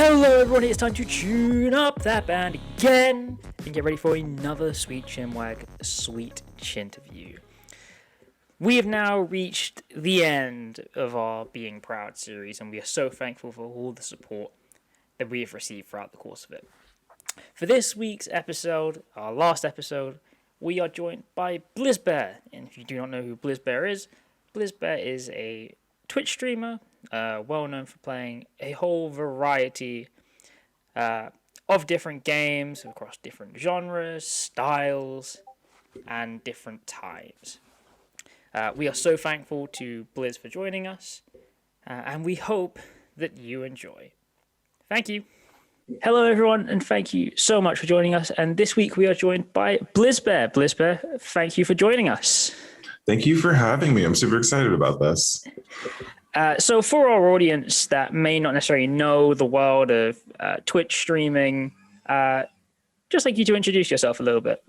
Hello everyone, it's time to tune up that band again and get ready for another sweet Chinwag, sweet Chinterview. We have now reached the end of our Being Proud series, and we are so thankful for all the support that we have received throughout the course of it. For this week's episode, our last episode, we are joined by Blizzb3ar. And if you do not know who Blizzb3ar is a Twitch streamer, well known for playing a whole variety of different games across different genres, styles, and different times. We are so thankful to Blizz for joining us, and we hope that you enjoy. Thank you. Hello everyone, and thank you so much for joining us. And this week we are joined by Blizzb3ar. Blizzb3ar, thank you for joining us. Thank you for having me. I'm super excited about this. So for our audience that may not necessarily know the world of Twitch streaming, just like you to introduce yourself a little bit.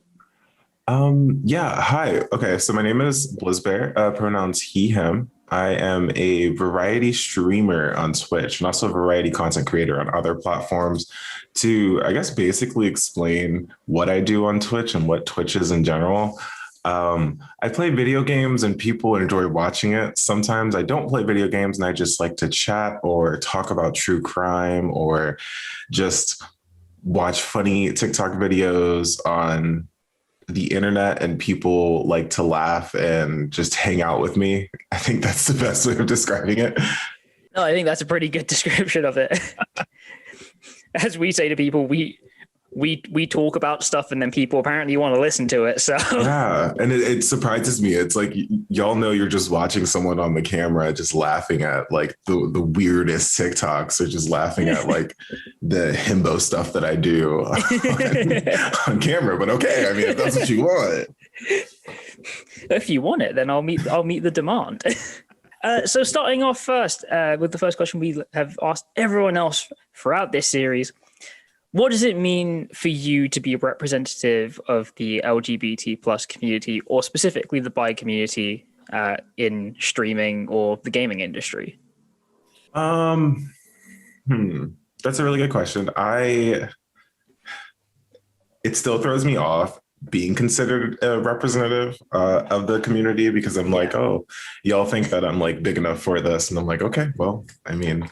Yeah, hi. Okay, so my name is Blizzb3ar, pronouns he, him. I am a variety streamer on Twitch and also a variety content creator on other platforms to, I guess, basically explain what I do on Twitch and what Twitch is in general. I play video games and people enjoy watching it. Sometimes I don't play video games and I just like to chat or talk about true crime or just watch funny TikTok videos on the internet, and people like to laugh and just hang out with me. I think that's the best way of describing it. No, I think that's a pretty good description of it. As we say to people, we talk about stuff and then people apparently want to listen to it. So yeah, and it surprises me. It's like y'all know you're just watching someone on the camera just laughing at like the weirdest TikToks, or just laughing at like the himbo stuff that I do on camera. But okay, I mean, if that's what you want. If you want it, then I'll meet the demand. So starting off first with the first question we have asked everyone else throughout this series. What does it mean for you to be a representative of the LGBT plus community, or specifically the bi community in streaming or the gaming industry? That's a really good question. It still throws me off being considered a representative of the community, because I'm like, oh, y'all think that I'm like big enough for this. And I'm like, okay, well, I mean,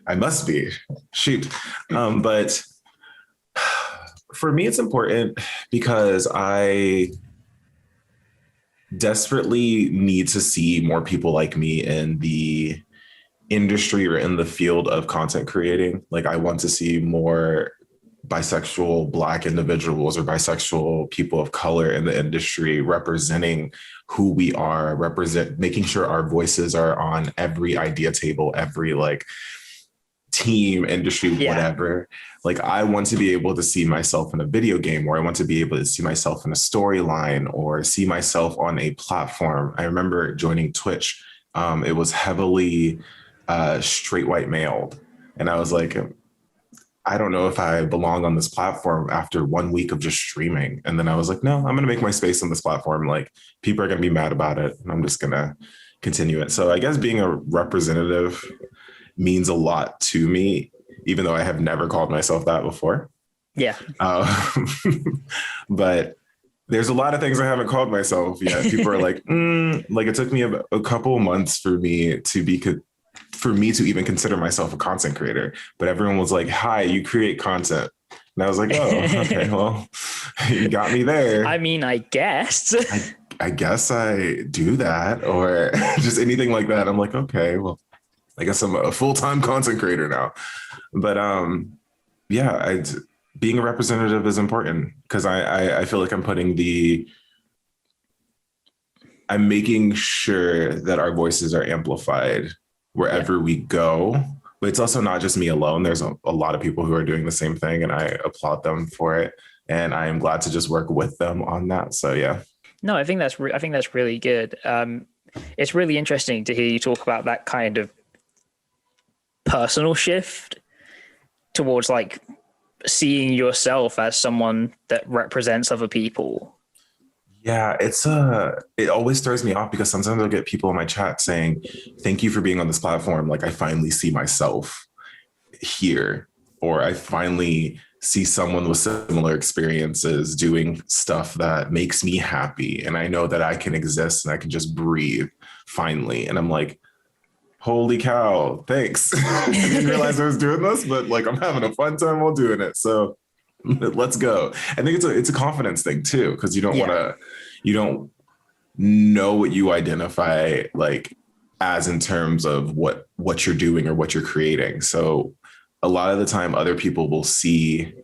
I must be. Shoot. But for me, it's important because I desperately need to see more people like me in the industry or in the field of content creating. Like, I want to see more bisexual Black individuals or bisexual people of color in the industry representing who we are, making sure our voices are on every idea table, every like team, industry, whatever. Like, I want to be able to see myself in a video game, or I want to be able to see myself in a storyline, or see myself on a platform. I remember joining Twitch. It was heavily straight white maled. And I was like, I don't know if I belong on this platform after 1 week of just streaming. And then I was like, no, I'm going to make my space on this platform. Like, people are going to be mad about it, and I'm just going to continue it. So I guess being a representative means a lot to me, even though I have never called myself that before. Yeah. But there's a lot of things I haven't called myself yet. People are like, like, it took me a couple of months for me to even consider myself a content creator. But everyone was like, hi, you create content. And I was like, oh, okay, well, you got me there. I mean, I guess. I guess I do that, or just anything like that. I'm like, okay, well, I guess I'm a full-time content creator now. But yeah, being a representative is important, because I feel like I'm making sure that our voices are amplified wherever we go. But it's also not just me alone. There's a lot of people who are doing the same thing, and I applaud them for it. And I am glad to just work with them on that. So yeah. No, I think that's really good. It's really interesting to hear you talk about that kind of personal shift towards like seeing yourself as someone that represents other people. Yeah, it always throws me off, because sometimes I'll get people in my chat saying, thank you for being on this platform. Like, I finally see myself here. or I finally see someone with similar experiences doing stuff that makes me happy. And I know that I can exist and I can just breathe finally. And I'm like, holy cow, thanks. I didn't realize I was doing this, but like, I'm having a fun time while doing it. So let's go. I think it's a confidence thing too, because you don't know what you identify like as in terms of what you're doing or what you're creating. So a lot of the time other people will see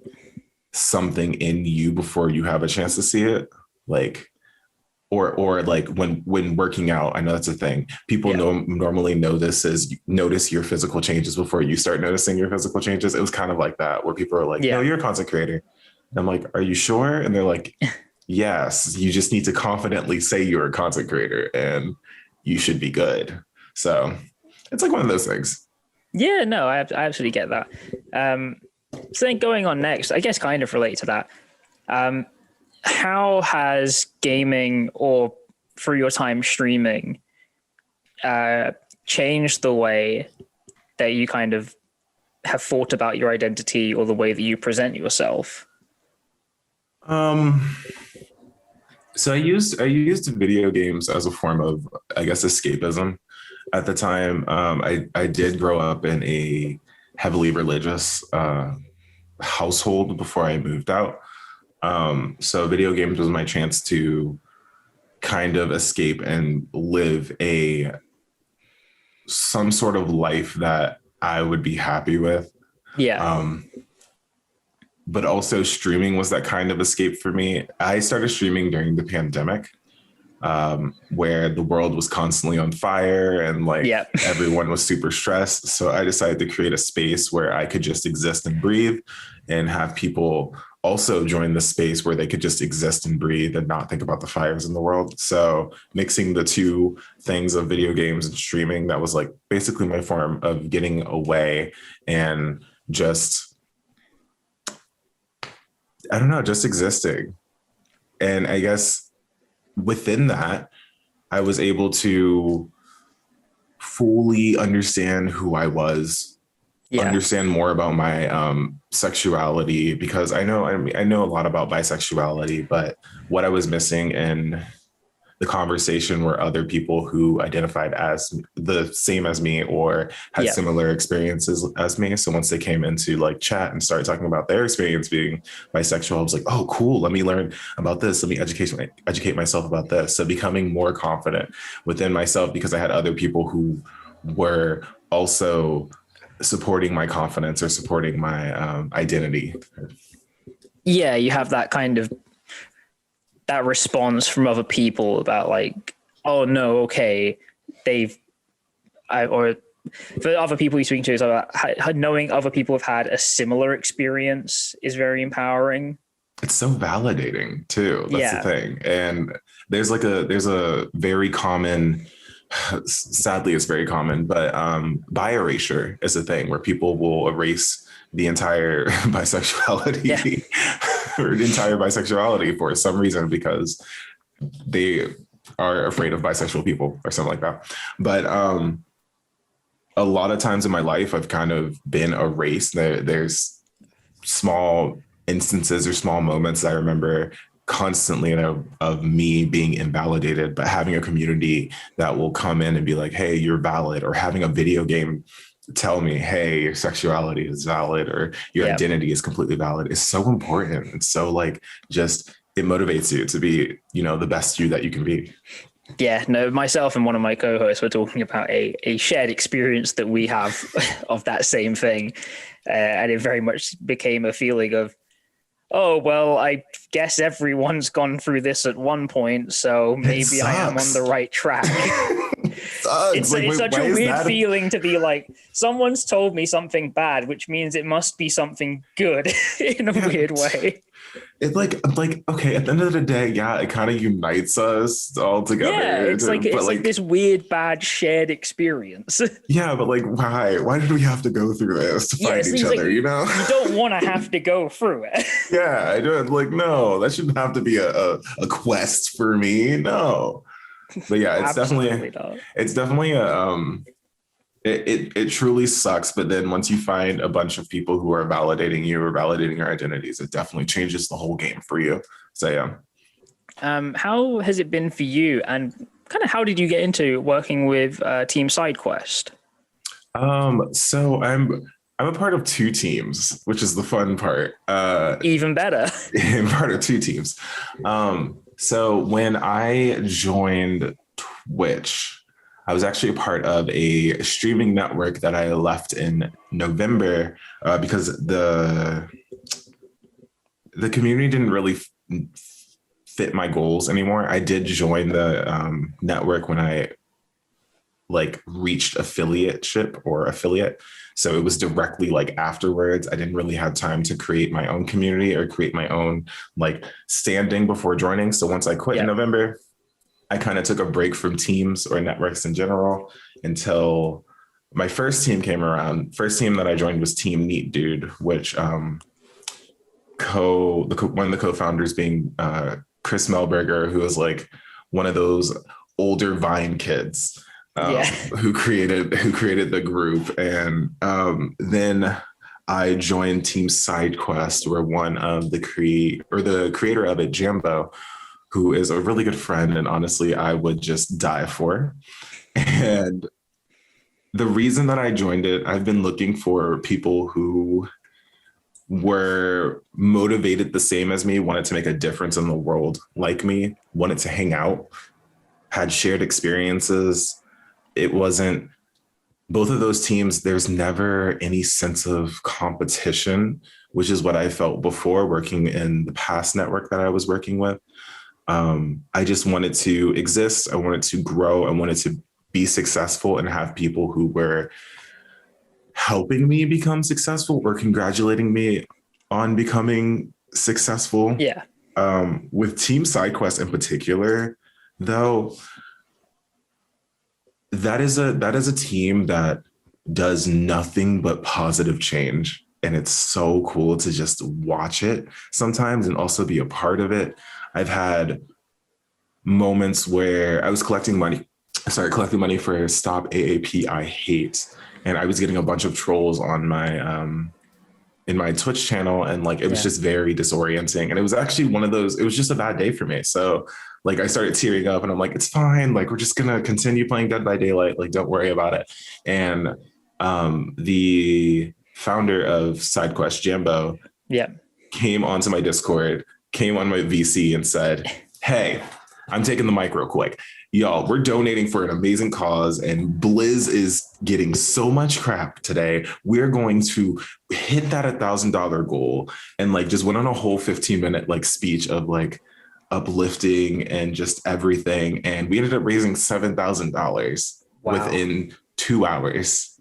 something in you before you have a chance to see it. Like, or like when working out, I know that's a thing. People normally notice your physical changes before you start noticing your physical changes. It was kind of like that, where people are like, no, you're a content creator. And I'm like, are you sure? And they're like, yes, you just need to confidently say you're a content creator and you should be good. So it's like one of those things. Yeah, no, I absolutely get that. So then going on next, I guess kind of related to that. How has gaming, or through your time streaming, changed the way that you kind of have thought about your identity or the way that you present yourself? So I used video games as a form of, I guess, escapism. At the time, I did grow up in a heavily religious household before I moved out. So video games was my chance to kind of escape and live some sort of life that I would be happy with. Yeah. But also streaming was that kind of escape for me. I started streaming during the pandemic, where the world was constantly on fire and like everyone was super stressed. So I decided to create a space where I could just exist and breathe, and have people also join the space where they could just exist and breathe and not think about the fires in the world. So mixing the two things of video games and streaming, that was like basically my form of getting away and just, I don't know, just existing. And I guess within that, I was able to fully understand who I was, understand more about my sexuality, because I know a lot about bisexuality, but what I was missing in the conversation were other people who identified as the same as me or had similar experiences as me. So once they came into like chat and started talking about their experience being bisexual, I was like, oh, cool. Let me learn about this. Let me educate myself about this. So becoming more confident within myself, because I had other people who were also supporting my confidence or supporting my identity. Yeah, you have that kind of that response from other people about like, oh no, okay, or for other people you speak to, is about knowing other people have had a similar experience is very empowering. It's so validating too. That's the thing. And there's a very common, sadly it's very common, but bi erasure is a thing where people will erase the entire bisexuality or the entire bisexuality for some reason, because they are afraid of bisexual people or something like that. But a lot of times in my life, I've kind of been erased. There's small instances or small moments I remember constantly of me being invalidated, but having a community that will come in and be like, hey, you're valid, or having a video game tell me, hey, your sexuality is valid, or your identity is completely valid, is so important. And so like, just, it motivates you to be, the best you that you can be. Yeah, no, myself and one of my co-hosts were talking about a shared experience that we have of that same thing. And it very much became a feeling of, oh, well, I guess everyone's gone through this at one point, so maybe I am on the right track. It's such a weird feeling to be like, someone's told me something bad, which means it must be something good in a weird way. It's like, okay, at the end of the day, it kind of unites us all together. Yeah, it's like this weird, bad shared experience. Yeah, but like, why? Why did we have to go through this to find each other, You don't want to have to go through it. Yeah, I do. Like, no, that shouldn't have to be a quest for me. No. But yeah, it's definitely a it truly sucks. But then once you find a bunch of people who are validating you or validating your identities, it definitely changes the whole game for you. So yeah. How has it been for you, and kind of how did you get into working with Team Sidequest? So I'm a part of two teams, which is the fun part. Even better. I'm part of two teams. So when I joined Twitch, I was actually a part of a streaming network that I left in November because the community didn't really fit my goals anymore. I did join the network when I reached affiliate. So it was directly afterwards. I didn't really have time to create my own community or create my own standing before joining. So once I quit in November, I kind of took a break from teams or networks in general until my first team came around. First team that I joined was Team Neat Dude, which one of the co-founders being Chris Melberger, who was one of those older Vine kids who created the group. And then I joined Team Sidequest, where one of the creator of it, Jambo, who is a really good friend, and honestly, I would just die for. And the reason that I joined it, I've been looking for people who were motivated the same as me, wanted to make a difference in the world like me, wanted to hang out, had shared experiences. It wasn't both of those teams. There's never any sense of competition, which is what I felt before working in the past network that I was working with. I just wanted to exist. I wanted to grow. I wanted to be successful and have people who were helping me become successful or congratulating me on becoming successful. Yeah. With Team Sidequest in particular, though, that is a team that does nothing but positive change. And it's so cool to just watch it sometimes and also be a part of it. I've had moments where I was collecting money for Stop AAP I Hate. And I was getting a bunch of trolls on my in my Twitch channel, and it was just very disorienting. And it was actually one of those, it was just a bad day for me. So I started tearing up and I'm it's fine. We're just gonna continue playing Dead by Daylight. Don't worry about it. And the founder of Sidequest, Jambo, came onto my Discord, came on my VC and said, "Hey, I'm taking the mic real quick. Y'all, we're donating for an amazing cause, and Blizz is getting so much crap today. We're going to hit that $1,000 goal." And just went on a whole 15-minute speech of uplifting and just everything. And we ended up raising $7,000 within 2 hours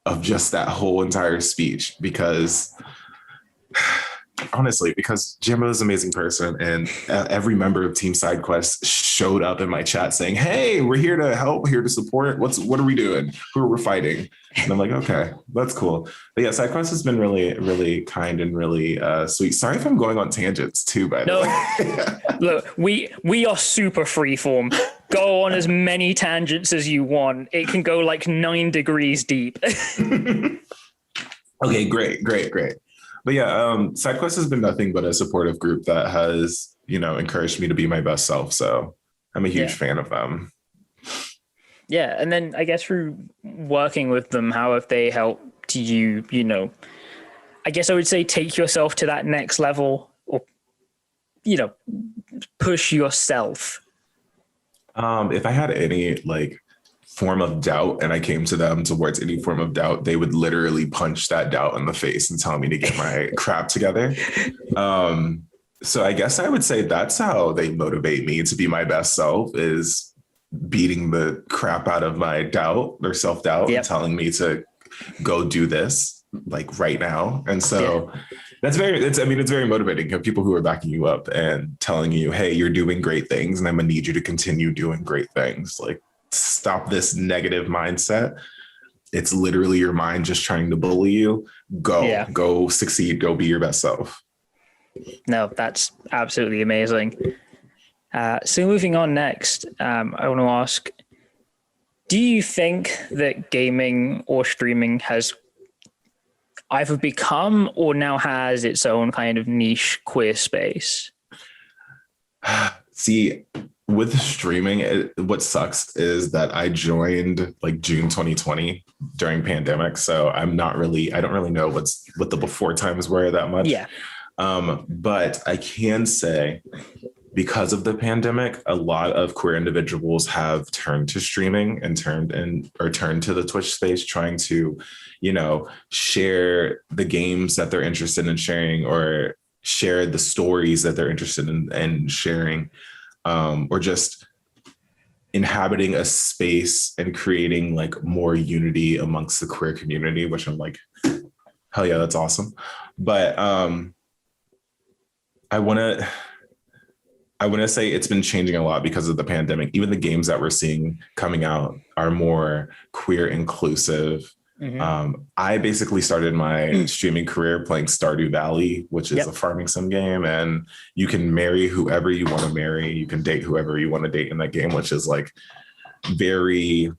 of just that whole entire speech, because Jimbo is an amazing person, and every member of Team Sidequest showed up in my chat saying, "Hey, we're here to help, here to support. What are we doing? Who are we fighting?" And I'm okay, that's cool. But yeah, Sidequest has been really, really kind and really sweet. Sorry if I'm going on tangents too, by the way. Look, we are super freeform. Go on as many tangents as you want. It can go 9 degrees deep. Okay, great. But yeah, Sidequest has been nothing but a supportive group that has, encouraged me to be my best self. So I'm a huge fan of them. Yeah. And then I guess through working with them, how have they helped you, I guess I would say take yourself to that next level, or, push yourself? If I had any form of doubt and I came to them towards any form of doubt, they would literally punch that doubt in the face and tell me to get my crap together. So I guess I would say that's how they motivate me to be my best self, is beating the crap out of my doubt or self-doubt and telling me to go do this right now. And so it's very motivating. You have people who are backing you up and telling you, "Hey, you're doing great things, and I'm gonna need you to continue doing great things. Stop this negative mindset. It's literally your mind just trying to bully you. Go succeed, go be your best self." No, that's absolutely amazing. So moving on next, I want to ask, Do you think that gaming or streaming has either become or now has its own kind of niche queer space? See, with streaming, what sucks is that I joined like June 2020 during pandemic. So I don't really know what the before times were that much. Yeah. But I can say because of the pandemic, a lot of queer individuals have turned to streaming and turned to the Twitch space, trying to, share the games that they're interested in sharing, or share the stories that they're interested in sharing, or just inhabiting a space and creating like more unity amongst the queer community, which I'm like, hell yeah, that's awesome. But I want to say it's been changing a lot because of the pandemic. Even the games that we're seeing coming out are more queer inclusive. Mm-hmm. I basically started my streaming career playing Stardew Valley, which is a farming sim game, and you can marry whoever you want to marry. You can date whoever you want to date in that game, which is like very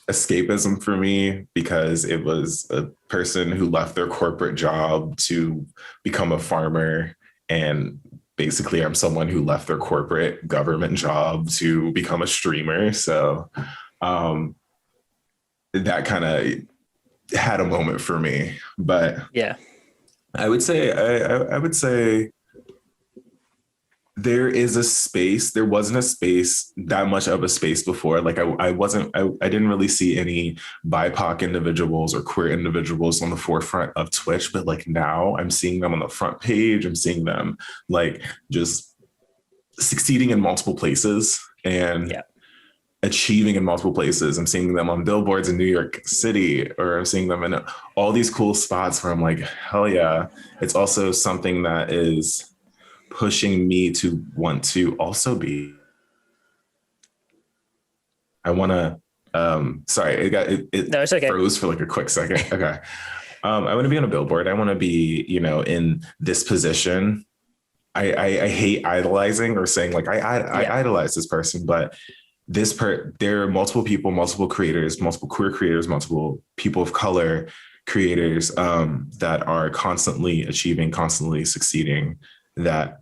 escapism for me, because it was a person who left their corporate job to become a farmer, and basically I'm someone who left their corporate government job to become a streamer. So that kind of had a moment for me. But yeah, I would say there is a space. There wasn't a space, that much of a space before. Like I didn't really see any BIPOC individuals or queer individuals on the forefront of Twitch, but like now I'm seeing them on the front page. I'm seeing them like just succeeding in multiple places and achieving in multiple places. I'm seeing them on billboards in New York City, or I'm seeing them in all these cool spots where I'm like, hell yeah. It's also something that is pushing me to want to also be. I want to, sorry, no, it's okay. Froze for like a quick second. Okay. I want to be on a billboard. I want to be, in this position. I hate idolizing or saying like, I idolize this person, but there are multiple people, multiple creators, multiple queer creators, multiple people of color creators that are constantly achieving, constantly succeeding, that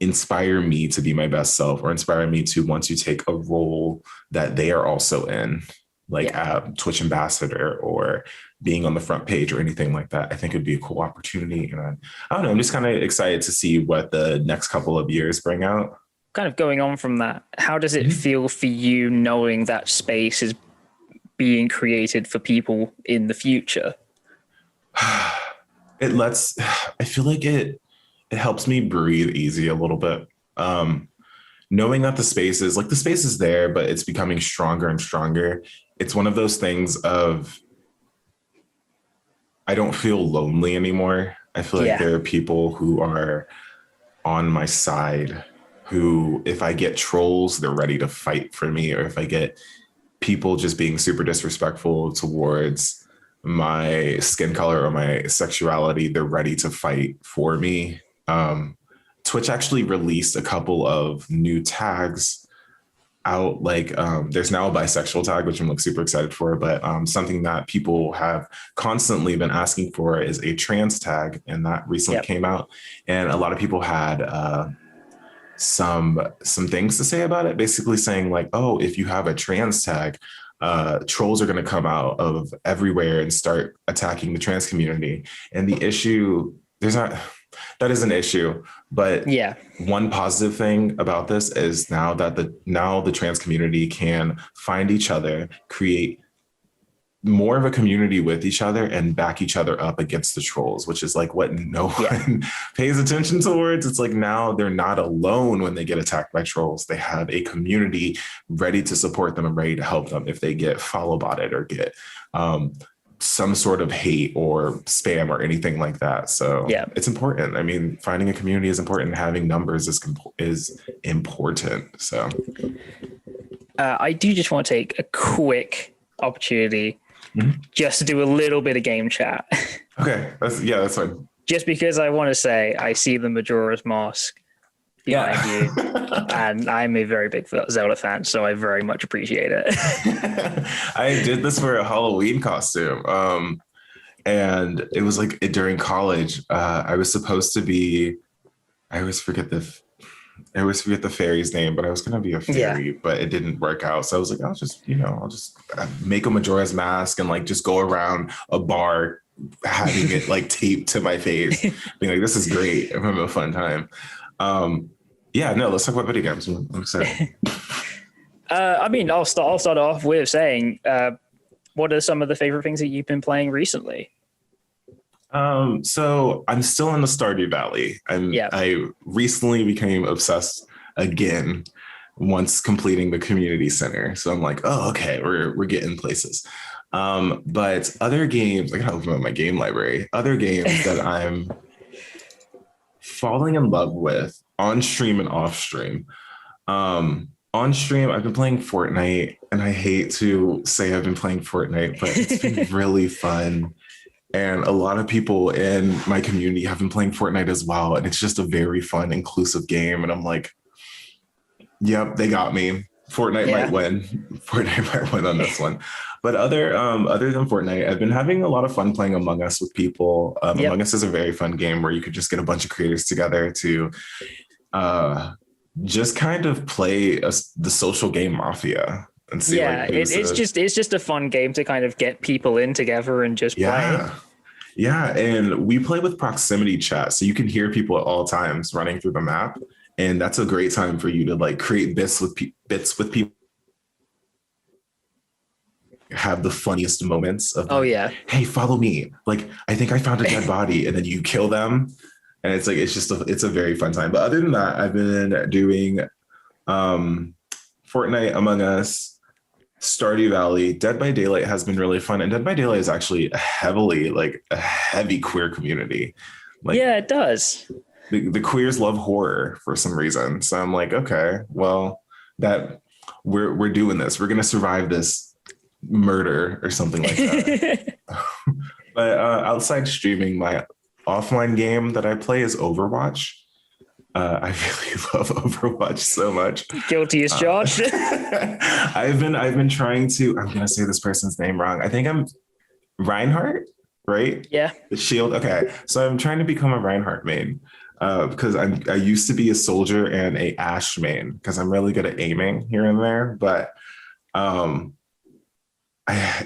inspire me to be my best self, or inspire me to want to take a role that they are also in, like a Twitch ambassador or being on the front page or anything like that. I think it'd be a cool opportunity. And I don't know, I'm just kind of excited to see what the next couple of years bring out. Kind of going on from that, how does it feel for you knowing that space is being created for people in the future? I feel like it helps me breathe easy a little bit. Knowing that the space is there, but it's becoming stronger and stronger. It's one of those things of, I don't feel lonely anymore. I feel like there are people who are on my side, who, if I get trolls, they're ready to fight for me. Or if I get people just being super disrespectful towards my skin color or my sexuality, they're ready to fight for me. Twitch actually released a couple of new tags out. Like there's now a bisexual tag, which I'm like super excited for, but something that people have constantly been asking for is a trans tag, and that recently came out, and a lot of people had some things to say about it, basically saying like, oh, if you have a trans tag, trolls are going to come out of everywhere and start attacking the trans community. And the issue, that is an issue, but one positive thing about this is now the trans community can find each other, create more of a community with each other, and back each other up against the trolls, which is like what no one pays attention towards. It's like now they're not alone when they get attacked by trolls. They have a community ready to support them and ready to help them if they get follow botted or get some sort of hate or spam or anything like that. So it's important. I mean, finding a community is important. Having numbers is important. So I do just want to take a quick opportunity just to do a little bit of game chat. Okay. That's fine. Just because I want to say, I see the Majora's Mask behind you. And I'm a very big Zelda fan, so I very much appreciate it. I did this for a Halloween costume. And it was like during college, I was supposed to be, I always forget the fairy's name, but I was going to be a fairy, but it didn't work out. So I was like, I'll just make a Majora's Mask and like just go around a bar having it like taped to my face, being like, this is great. I'm having a fun time. Let's talk about video games. I'm excited. I'll start off with saying, what are some of the favorite things that you've been playing recently? So I'm still in the Stardew Valley. I recently became obsessed again once completing the community center. So I'm like, oh, okay, we're getting places. But other games, I gotta open up my game library. Other games that I'm falling in love with on stream and off stream. On stream, I've been playing Fortnite, and I hate to say I've been playing Fortnite, but it's been really fun. And a lot of people in my community have been playing Fortnite as well. And it's just a very fun, inclusive game. And I'm like, yep, they got me. Fortnite might win. Fortnite might win on this one. But other than Fortnite, I've been having a lot of fun playing Among Us with people. Among Us is a very fun game where you could just get a bunch of creators together to just kind of play the social game Mafia. And see, it's just a fun game to kind of get people in together and just play. Yeah, and we play with proximity chat, so you can hear people at all times running through the map, and that's a great time for you to like create bits with people. Have the funniest moments of hey, follow me, like I think I found a dead body, and then you kill them, and it's like it's a very fun time. But other than that, I've been doing Fortnite, Among Us, Stardew Valley. Dead by Daylight has been really fun, and Dead by Daylight is actually a heavy queer community. Like, yeah, it does. The queers love horror for some reason, so I'm like, okay, well, that we're doing this. We're gonna survive this murder or something like that. But outside streaming, my offline game that I play is Overwatch. I really love Overwatch so much. Guilty as charged. I've been trying to. I'm gonna say this person's name wrong. I think I'm Reinhardt, right? Yeah. The Shield. Okay, so I'm trying to become a Reinhardt main because I used to be a soldier and a Ashe main because I'm really good at aiming here and there. But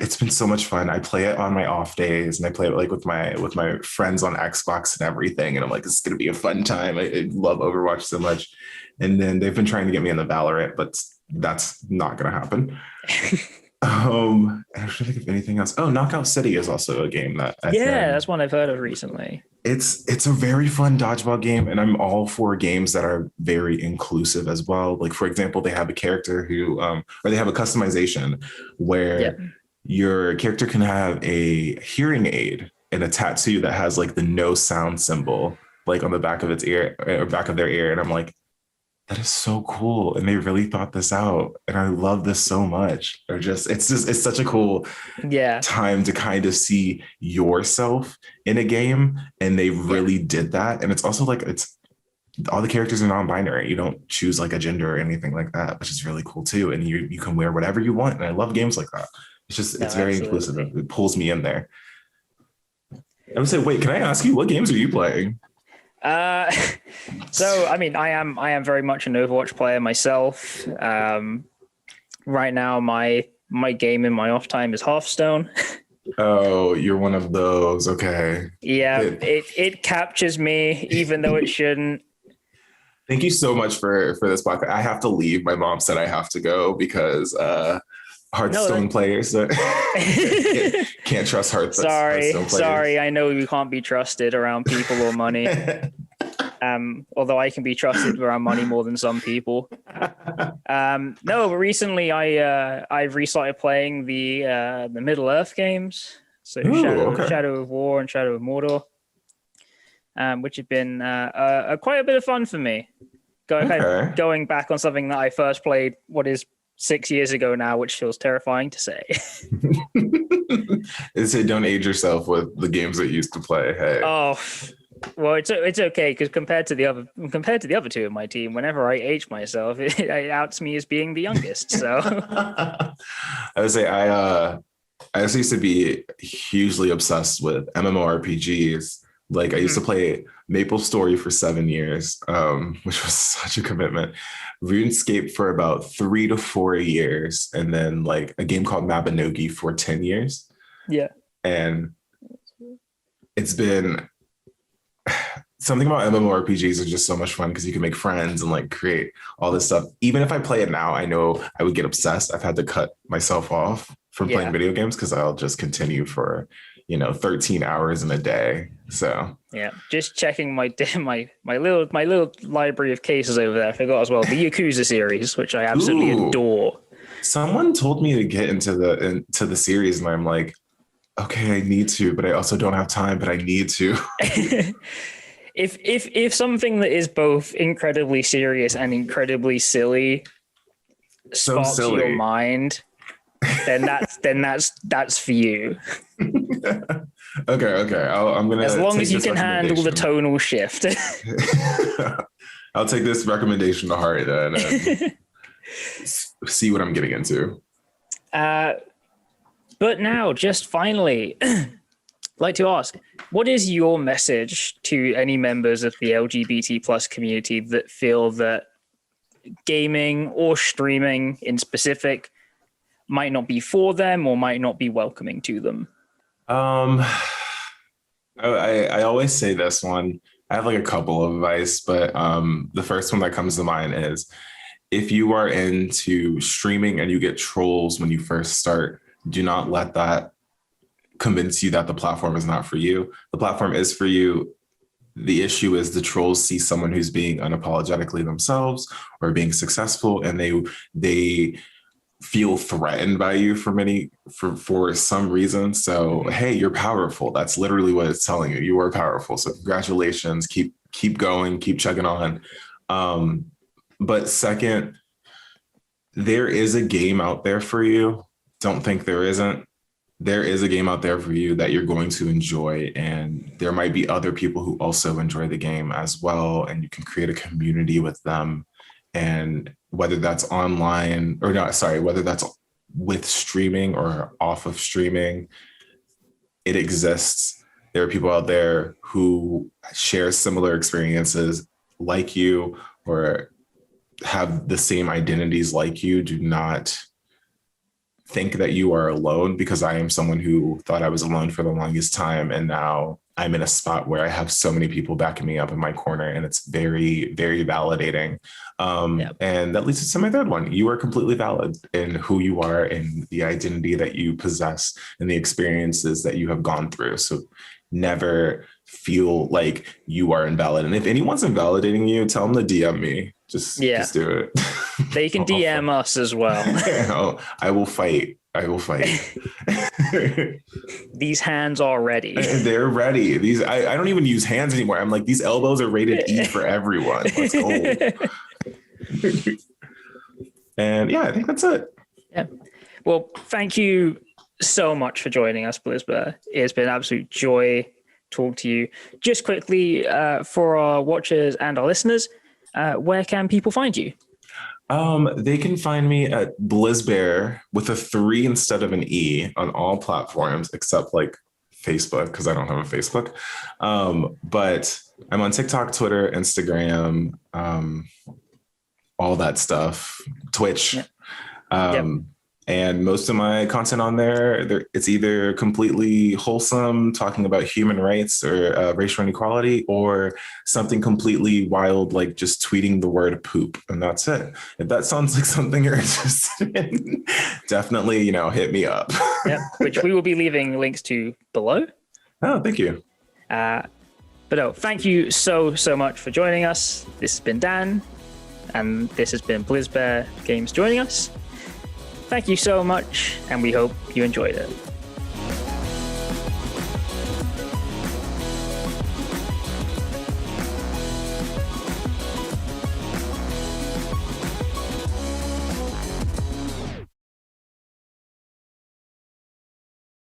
it's been so much fun. I play it on my off days, and I play it like with my friends on Xbox and everything. And I'm like, it's gonna be a fun time. I love Overwatch so much. And then they've been trying to get me in the Valorant, but that's not gonna happen. I'm trying to think of anything else. Oh, Knockout City is also a game that that's one I've heard of recently. It's a very fun dodgeball game, and I'm all for games that are very inclusive as well. Like, for example, they have a character who or they have a customization where your character can have a hearing aid and a tattoo that has like the no sound symbol like on the back of its ear or back of their ear. And I'm like, that is so cool. And they really thought this out. And I love this so much. It's such a cool time to kind of see yourself in a game. And they really did that. And it's also like, all the characters are non-binary. You don't choose like a gender or anything like that, which is really cool too. And you can wear whatever you want. And I love games like that. It's very inclusive. It pulls me in there. I would say, wait, can I ask you, what games are you playing? So I mean, I am very much an Overwatch player myself. Right now, my game in my off time is Hearthstone. Oh, you're one of those. Okay. Yeah, it captures me, even though it shouldn't. Thank you so much for this podcast. I have to leave. My mom said I have to go because Hearthstone players can't trust Hearthstone players. Sorry, I know you can't be trusted around people or money. Although I can be trusted around money more than some people. No, but recently I've restarted playing the Middle Earth games. So Shadow of War and Shadow of Mordor. Which have been quite a bit of fun for me. Going back on something that I first played, 6 years ago now, which feels terrifying to say. Don't age yourself with the games that you used to play. Hey. Oh, Well, it's okay because compared to the other two in my team, whenever I age myself, it outs me as being the youngest. So I would say I also used to be hugely obsessed with MMORPGs. Like I used to play Maple Story for 7 years, which was such a commitment. RuneScape for about 3 to 4 years, and then like a game called Mabinogi for 10 years. Yeah. And it's been something about MMORPGs is just so much fun because you can make friends and like create all this stuff. Even if I play it now, I know I would get obsessed. I've had to cut myself off from playing video games because I'll just continue for 13 hours in a day. So yeah, just checking my little library of cases over there. I forgot as well the Yakuza series, which I absolutely adore. Someone told me to get into the series, and I'm like, okay, I need to, but I also don't have time, but I need to. If something that is both incredibly serious and incredibly silly sparks your mind, then that's for you. Okay. I'm gonna. As long as you can handle the tonal shift. I'll take this recommendation to heart then and see what I'm getting into. But now, just finally, I'd like to ask, what is your message to any members of the LGBT plus community that feel that gaming or streaming in specific might not be for them or might not be welcoming to them? I always say this one. I have like a couple of advice, but the first one that comes to mind is if you are into streaming and you get trolls when you first start, do not let that convince you that the platform is not for you. The platform is for you. The issue is the trolls see someone who's being unapologetically themselves or being successful, and they feel threatened by you for some reason. So, hey, you're powerful. That's literally what it's telling you. You are powerful. So congratulations. Keep going, keep chugging on. But second, there is a game out there for you. Don't think there isn't. There is a game out there for you that you're going to enjoy, and there might be other people who also enjoy the game as well, and you can create a community with them. And whether that's online or not, whether that's with streaming or off of streaming, it exists. There are people out there who share similar experiences like you or have the same identities like you. Do not think that you are alone, because I am someone who thought I was alone for the longest time. And now I'm in a spot where I have so many people backing me up in my corner, and it's very, very validating. And that leads us to my third one. You are completely valid in who you are and the identity that you possess and the experiences that you have gone through. So never feel like you are invalid. And if anyone's invalidating you, tell them to DM me. Just do it. They can DM us as well. I will fight. These hands are ready. They're ready. I don't even use hands anymore. I'm like, these elbows are rated E for everyone. Let's go. And yeah, I think that's it. Yeah. Well, thank you so much for joining us, Blizzb3ar. It's been an absolute joy talking to you. Just quickly, for our watchers and our listeners, where can people find you? They can find me at Blizzb3ar with a 3 instead of an E on all platforms except like Facebook, because I don't have a Facebook. But I'm on TikTok, Twitter, Instagram, all that stuff, Twitch. And most of my content on there, it's either completely wholesome, talking about human rights or racial inequality, or something completely wild, like just tweeting the word poop. And that's it. If that sounds like something you're interested in, definitely, hit me up. Which we will be leaving links to below. Oh, thank you. But no, thank you so much for joining us. This has been Dan, and this has been Blizzb3ar Games joining us. Thank you so much, and we hope you enjoyed it.